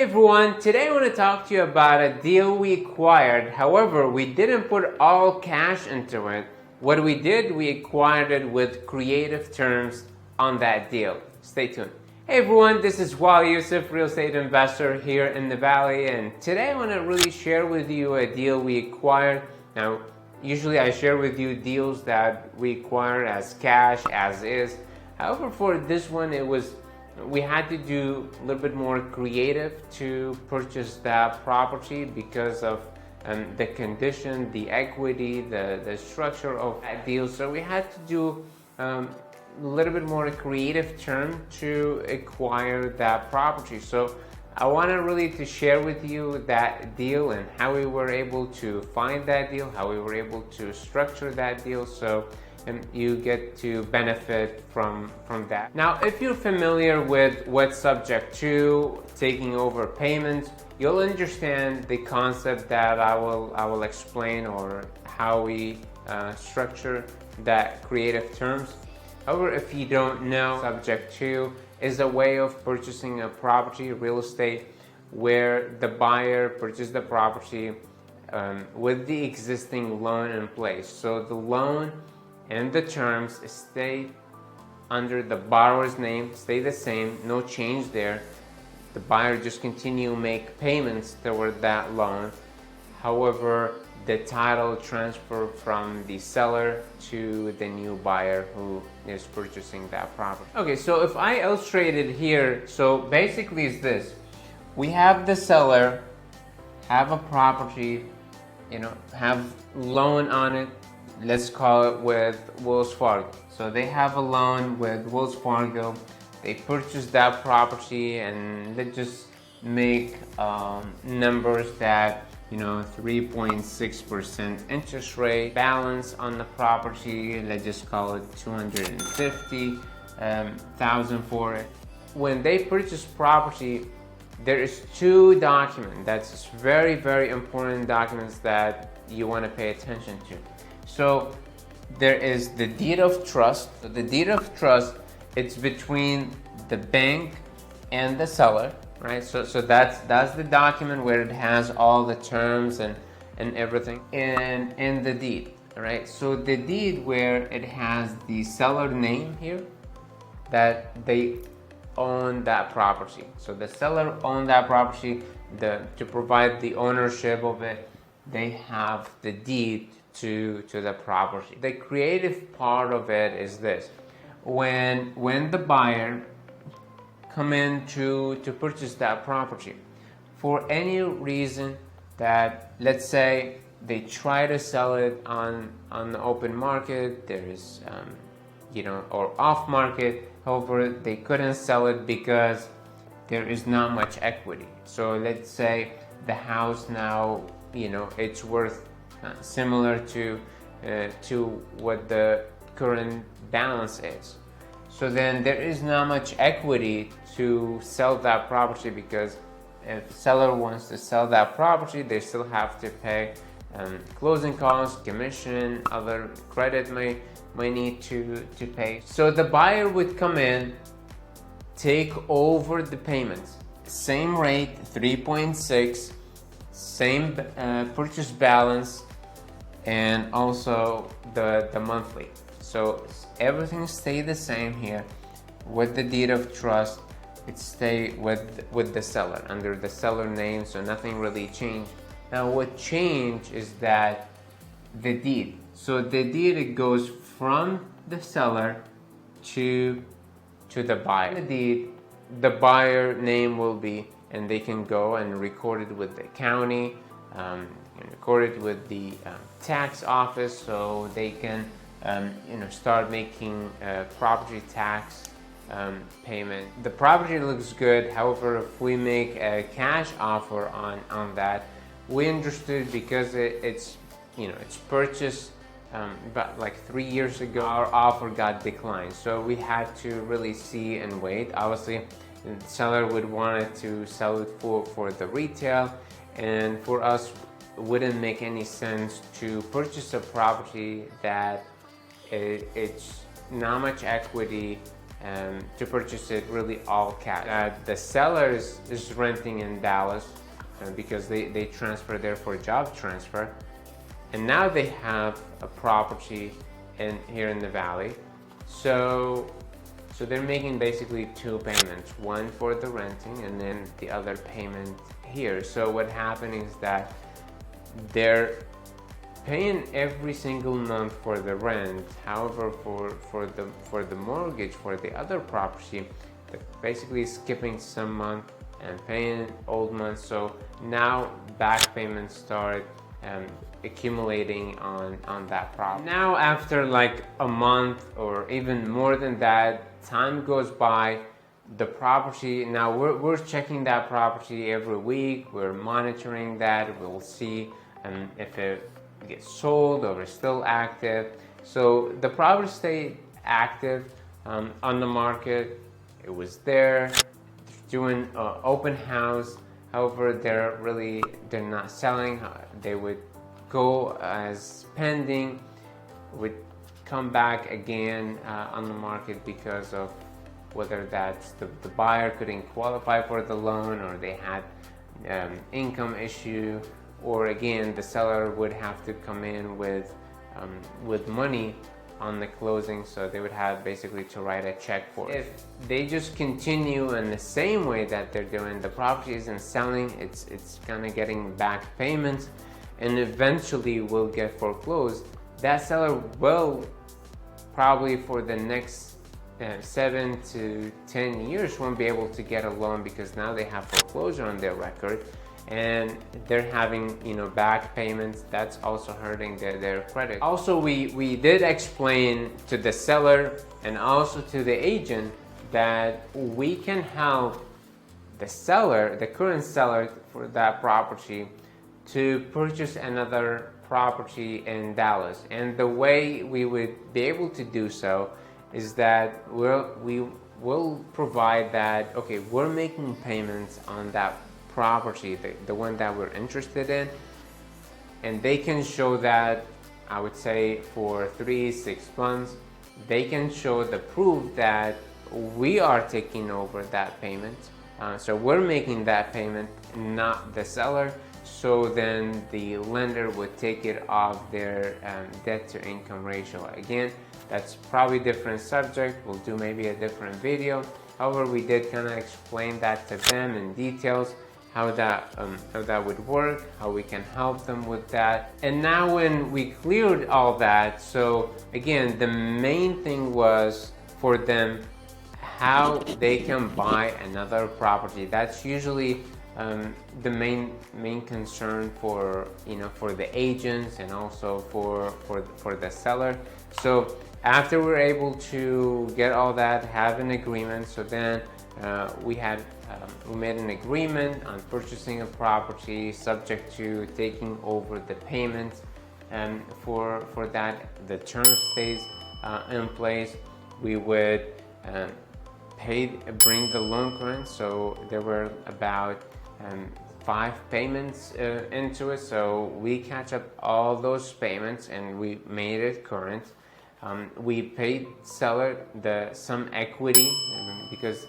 Hey everyone, today I want to talk to you about a deal we acquired. However, we didn't put all cash into it. What we did, we acquired it with creative terms on that deal. Stay tuned. Hey everyone, this is Waleed Yousif, real estate investor here in the Valley, and today I want to really share with you a deal we acquired. Now, usually I share with you deals that we acquire as cash, as is. However, for this one, we had to do a little bit more creative to purchase that property because of the condition, the equity, the structure of that deal. So we had to do a little bit more creative term to acquire that property. So I want to really share with you that deal and how we were able to find that deal, how we were able to structure that deal. So and you get to benefit from that. Now, if you're familiar with what's subject to taking over payments, you'll understand the concept that I will explain, or how we structure that creative terms. However, if you don't know, subject to is a way of purchasing a property, real estate, where the buyer purchased the property with the existing loan in place. So the loan and the terms stay under the borrower's name, stay the same, no change there. The buyer just continue make payments toward that loan. However, the title transfer from the seller to the new buyer who is purchasing that property. Okay, so if I illustrate it here, so basically it's this. We have the seller, have a property, have loan on it. Let's call it with Wells Fargo. So they have a loan with Wells Fargo. They purchased that property, and let's just make numbers that 3.6% interest rate, balance on the property. Let's just call it $250,000 for it. When they purchase property, there is two documents. That's very, very important documents that you want to pay attention to. So there is the deed of trust. So the deed of trust, it's between the bank and the seller, right? So that's the document where it has all the terms and everything in the deed, right? So the deed where it has the seller name here, that they own that property. So the seller owned that property. To provide the ownership of it, they have the deed to the property. The creative part of it is this. When the buyer come in to purchase that property, for any reason that, let's say they try to sell it on the open market, there is or off market, however they couldn't sell it because there is not much equity. So let's say the house now it's worth similar to what the current balance is. So then there is not much equity to sell that property, because if the seller wants to sell that property, they still have to pay closing costs, commission, other credit may need to pay. So the buyer would come in, take over the payments, same rate, 3.6, same purchase balance, and also the monthly. So everything stay the same here. With the deed of trust, it stay with the seller, under the seller name, so nothing really changed. Now what changed is that the deed. So the deed, it goes from the seller to the buyer. The deed, the buyer name will be, and they can go and record it with the county, and record it with the tax office, so they can start making property tax payment. The property looks good. However, if we make a cash offer on that, we understood because it's purchased about like 3 years ago, our offer got declined. So we had to really see and wait. Obviously, the seller would want it to sell it for the retail, and for us, it wouldn't make any sense to purchase a property that it's not much equity, to purchase it really all cash. The seller is renting in Dallas because they transfer there for job transfer, and now they have a property here in the valley. So they're making basically two payments, one for the renting and then the other payment here. So what happened is that they're paying every single month for the rent. However, for the mortgage for the other property, they're basically skipping some month and paying old months. So now back payments start accumulating on that property. Now after like a month or even more than that, time goes by, the property, now we're checking that property every week, we're monitoring that, we'll see if it gets sold or is still active. So the property stayed active on the market. It was there, doing open house. However, they're not selling. They would go as pending, would come back again on the market because of whether that's the buyer couldn't qualify for the loan, or they had income issue, or again the seller would have to come in with money on the closing, so they would have basically to write a check for it. If they just continue in the same way that they're doing, the property isn't selling, it's kind of getting back payments and eventually will get foreclosed, that seller will probably for the next 7 to 10 years won't be able to get a loan, because now they have foreclosure on their record and they're having back payments. That's also hurting their credit. Also, we did explain to the seller and also to the agent that we can help the seller, the current seller for that property, to purchase another property in Dallas. And the way we would be able to do so is that we will provide that, okay, we're making payments on that property, the one that we're interested in, and they can show that, I would say for 3-6 months, they can show the proof that we are taking over that payment. So we're making that payment, not the seller. So then the lender would take it off their debt to income ratio. Again, that's probably a different subject. We'll do maybe a different video. However, we did kind of explain that to them in details, how that would work, how we can help them with that. And now when we cleared all that, so again, the main thing was for them how they can buy another property. That's usually the main concern for for the agents and also for the seller. So after we're able to get all that, have an agreement, so then we made an agreement on purchasing a property subject to taking over the payments, and for that the term stays in place. We would bring the loan current, so there were about 5 payments into it, so we catch up all those payments and we made it current. We paid seller some equity because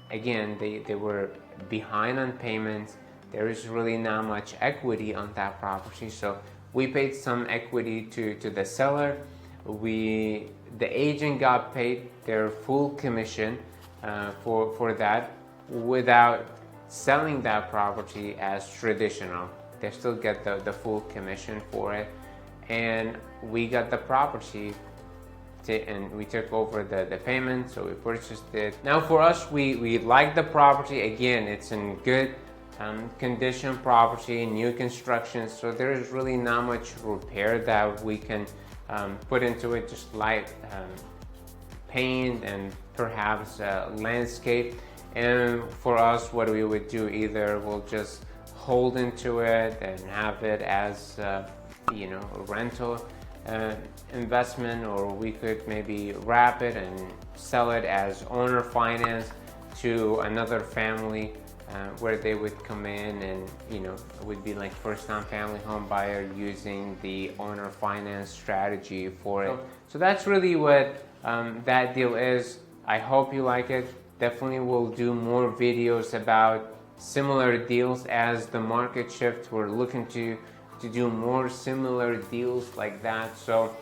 again they were behind on payments. There is really not much equity on that property, so we paid some equity to the seller. The agent got paid their full commission for that without selling that property as traditional. They still get the full commission for it, and we got the property and we took over the payment, so we purchased it. Now for us, we like the property. Again, it's in good condition property, new construction, so there is really not much repair that we can put into it, just light paint and perhaps landscape. And for us, what we would do, either we'll just hold into it and have it as a rental investment, or we could maybe wrap it and sell it as owner finance to another family where they would come in and it would be like first-time family home buyer using the owner finance strategy for it. So that's really what that deal is. I hope you like it. Definitely will do more videos about similar deals as the market shifts. We're looking to do more similar deals like that. So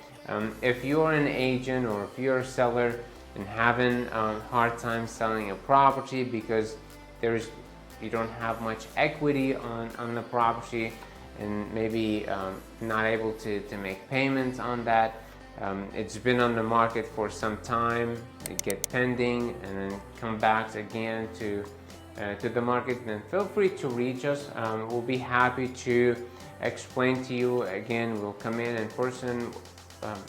if you're an agent or if you're a seller and having a hard time selling a property because you don't have much equity on the property, and maybe not able to make payments on that, it's been on the market for some time, it get pending and then come back again to the market, then feel free to reach us. We'll be happy to explain to you. Again, we'll come in person,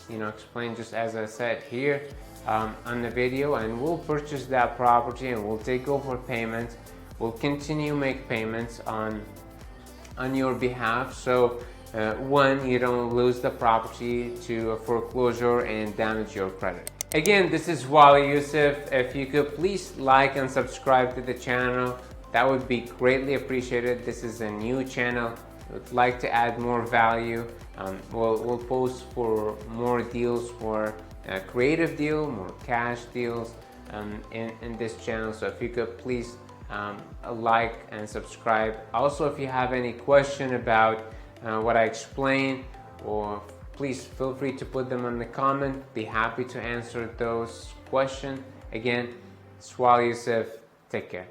explain just as I said here on the video, and we'll purchase that property and we'll take over payments. We'll continue make payments on your behalf, so one, you don't lose the property to a foreclosure and damage your credit. Again, this is Waleed Yousif. If you could please like and subscribe to the channel, that would be greatly appreciated. This is a new channel. Would like to add more value. We'll post for more deals, for a creative deal, more cash deals in this channel. So if you could please like and subscribe. Also, if you have any question about what I explained, or please feel free to put them in the comment. Be happy to answer those questions. Again, it's Waleed Yousif. Take care.